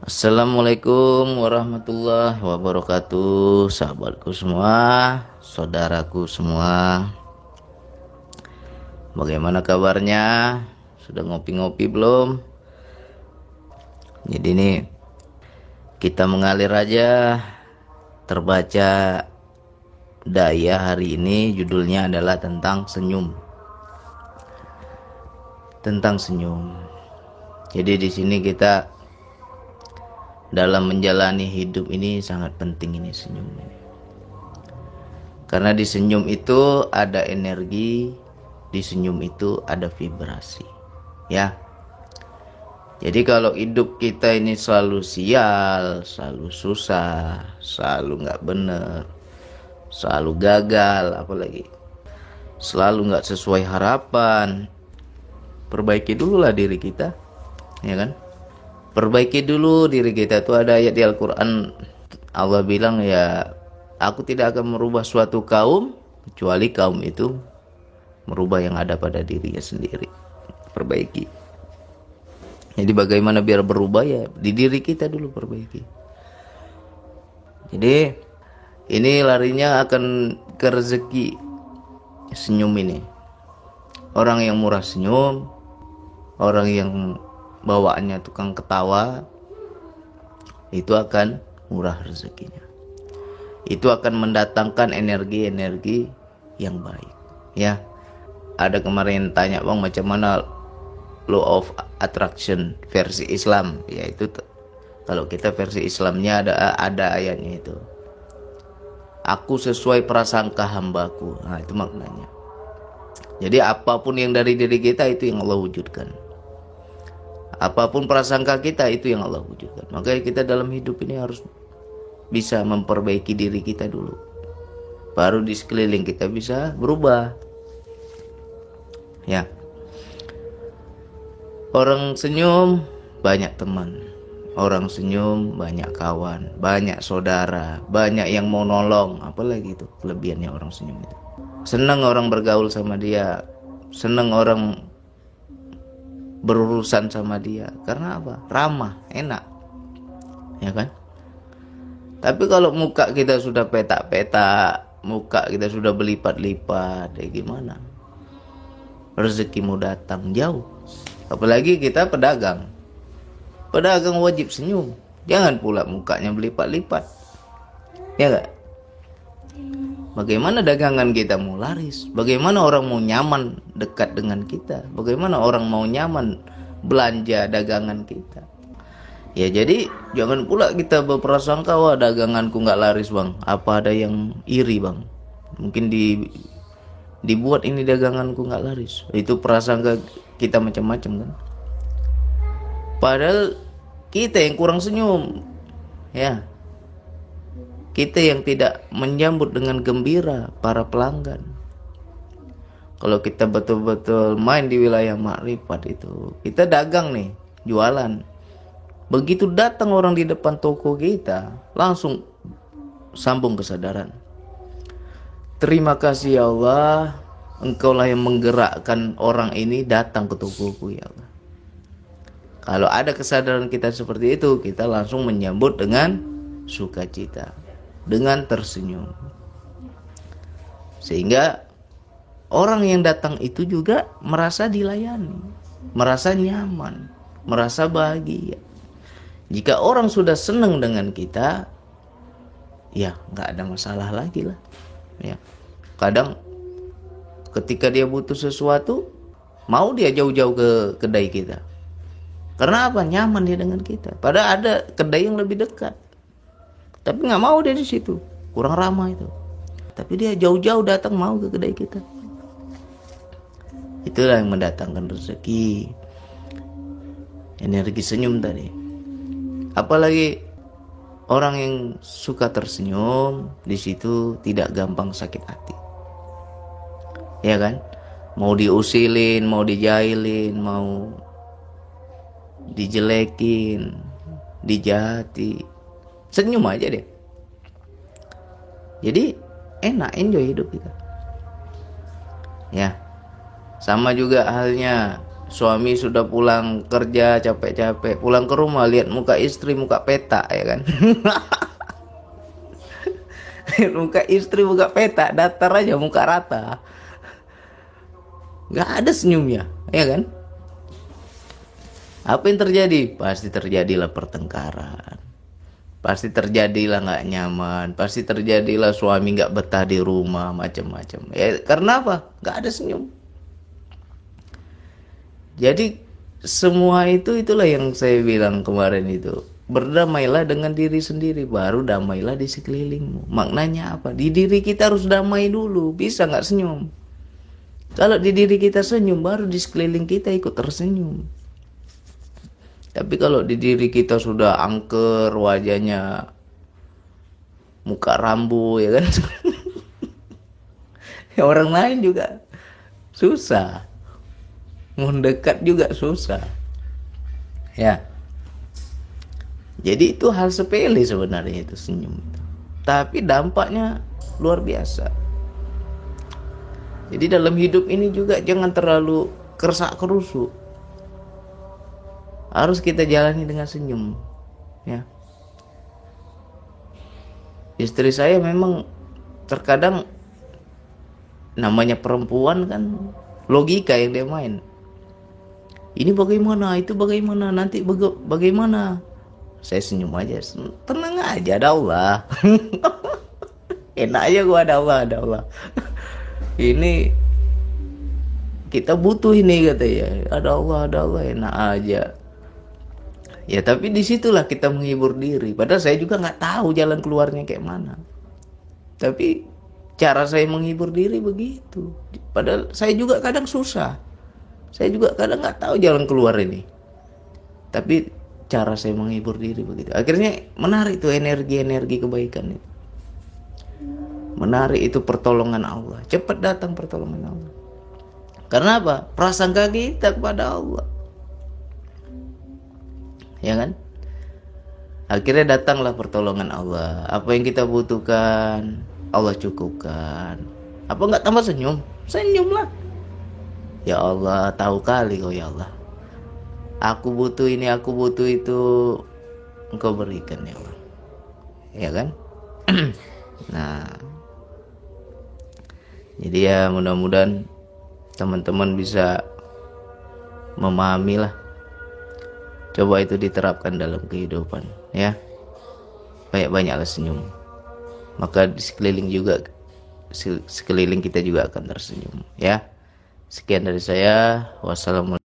Assalamualaikum warahmatullahi wabarakatuh, sahabatku semua, saudaraku semua. Bagaimana kabarnya? Sudah ngopi-ngopi belum? Jadi nih, kita mengalir aja. Terbaca daya hari ini judulnya adalah tentang senyum. Tentang senyum. Jadi di sini kita dalam menjalani hidup ini sangat penting ini senyum ini. Karena di senyum itu ada energi, di senyum itu ada vibrasi. Ya. Jadi kalau hidup kita ini selalu sial, selalu susah, selalu nggak bener, selalu gagal, apalagi selalu nggak sesuai harapan, perbaiki dulu lah diri kita, ya kan? Perbaiki dulu diri kita. Tuh ada ayat di Al-Quran, Allah bilang ya, aku tidak akan merubah suatu kaum kecuali kaum itu merubah yang ada pada dirinya sendiri. Perbaiki. Jadi bagaimana biar berubah, ya di diri kita dulu perbaiki. Jadi ini larinya akan ke rezeki senyum ini. Orang yang murah senyum, orang yang bawaannya tukang ketawa, itu akan murah rezekinya. Itu akan mendatangkan energi-energi yang baik. Ya, ada kemarin tanya, bang, macam mana law of attraction versi Islam? Yaitu kalau kita versi Islamnya ada ayatnya itu. Aku sesuai prasangka hambaku. Nah, itu maknanya. Jadi apapun yang dari diri kita itu yang Allah wujudkan. Apapun prasangka kita itu yang Allah wujudkan. Makanya kita dalam hidup ini harus bisa memperbaiki diri kita dulu. Baru di sekeliling kita bisa berubah. Ya. Orang senyum banyak teman. Orang senyum banyak kawan, banyak saudara, banyak yang mau nolong. Apalagi itu kelebihannya orang senyum itu. Senang orang bergaul sama dia. Senang orang berurusan sama dia. Karena apa? Ramah, enak. Ya kan? Tapi kalau muka kita sudah petak-petak, muka kita sudah berlipat-lipat, ya gimana? Rezekimu datang jauh. Apalagi kita pedagang. Pedagang wajib senyum. Jangan pula mukanya berlipat-lipat. Ya enggak? Bagaimana dagangan kita mau laris? Bagaimana orang mau nyaman dekat dengan kita? Bagaimana orang mau nyaman belanja dagangan kita? Ya jadi jangan pula kita berprasangka, wah daganganku nggak laris, bang. Apa ada yang iri, bang? Mungkin dibuat ini daganganku nggak laris. Itu prasangka kita macam-macam kan? Padahal kita yang kurang senyum, ya. Kita yang tidak menyambut dengan gembira para pelanggan. Kalau kita betul-betul main di wilayah makrifat itu, kita dagang nih, jualan. Begitu datang orang di depan toko kita, langsung sambung kesadaran. Terima kasih ya Allah, Engkaulah yang menggerakkan orang ini datang ke tokoku ya Allah. Kalau ada kesadaran kita seperti itu, kita langsung menyambut dengan sukacita, dengan tersenyum. Sehingga orang yang datang itu juga merasa dilayani, merasa nyaman, merasa bahagia. Jika orang sudah senang dengan kita, ya nggak ada masalah lagi lah. Ya, kadang ketika dia butuh sesuatu, mau dia jauh-jauh ke kedai kita. Karena apa? Nyaman dia dengan kita. Padahal ada kedai yang lebih dekat, tapi nggak mau dia di situ, kurang ramah itu. Tapi dia jauh-jauh datang mau ke kedai kita. Itulah yang mendatangkan rezeki, energi senyum tadi. Apalagi orang yang suka tersenyum, di situ tidak gampang sakit hati. Ya kan? Mau diusilin, mau dijailin, mau dijelekin, dijahati, senyum aja deh. Jadi enak, enjoy hidup kita. Ya, sama juga halnya Suami sudah pulang kerja capek-capek, pulang ke rumah lihat muka istri muka peta, ya kan? Muka istri muka peta, datar aja, muka rata, nggak ada senyumnya, ya kan? Apa yang terjadi? Pasti terjadilah pertengkaran, pasti terjadilah nggak nyaman, pasti terjadilah suami nggak betah di rumah, macam-macam. Ya karena apa? Nggak ada senyum. Jadi semua itulah yang saya bilang kemarin itu. Berdamailah dengan diri sendiri, baru damailah di sekelilingmu. Maknanya apa? Di diri kita harus damai dulu, bisa nggak senyum? Kalau di diri kita senyum, baru di sekeliling kita ikut tersenyum. Tapi kalau di diri kita sudah angker wajahnya, muka rambu, ya kan? Ya, orang lain juga susah, mau dekat juga susah, ya. Jadi itu hal sepele sebenarnya itu senyum, tapi dampaknya luar biasa. Jadi dalam hidup ini juga jangan terlalu kersak kerusuk. Harus kita jalani dengan senyum, ya. Istri saya memang terkadang, namanya perempuan kan, logika yang dia main. Ini bagaimana, itu bagaimana, nanti bagaimana. Saya senyum aja, tenang aja, ada Allah. Enak aja gua, ada Allah. Ini kita butuh ini, kata ya, ada Allah, enak aja. Ya tapi disitulah kita menghibur diri. Padahal saya juga nggak tahu jalan keluarnya kayak mana. Tapi cara saya menghibur diri begitu. Padahal saya juga kadang susah. Saya juga kadang nggak tahu jalan keluar ini. Tapi cara saya menghibur diri begitu. Akhirnya menarik itu energi kebaikan itu. Menarik itu pertolongan Allah. Cepat datang pertolongan Allah. Karena apa? Prasangka kita kepada Allah. Ya kan? Akhirnya datanglah pertolongan Allah. Apa yang kita butuhkan, Allah cukupkan. Apa enggak tambah senyum? Senyumlah. Ya Allah, tahu kali kau ya Allah. Aku butuh ini, aku butuh itu, Engkau berikan ya Allah. Ya kan? Nah, jadi ya mudah-mudahan teman-teman bisa memahami lah. Coba itu diterapkan dalam kehidupan, ya. Banyak-banyaklah senyum. Maka di sekeliling kita juga akan tersenyum, ya. Sekian dari saya. Wassalamualaikum.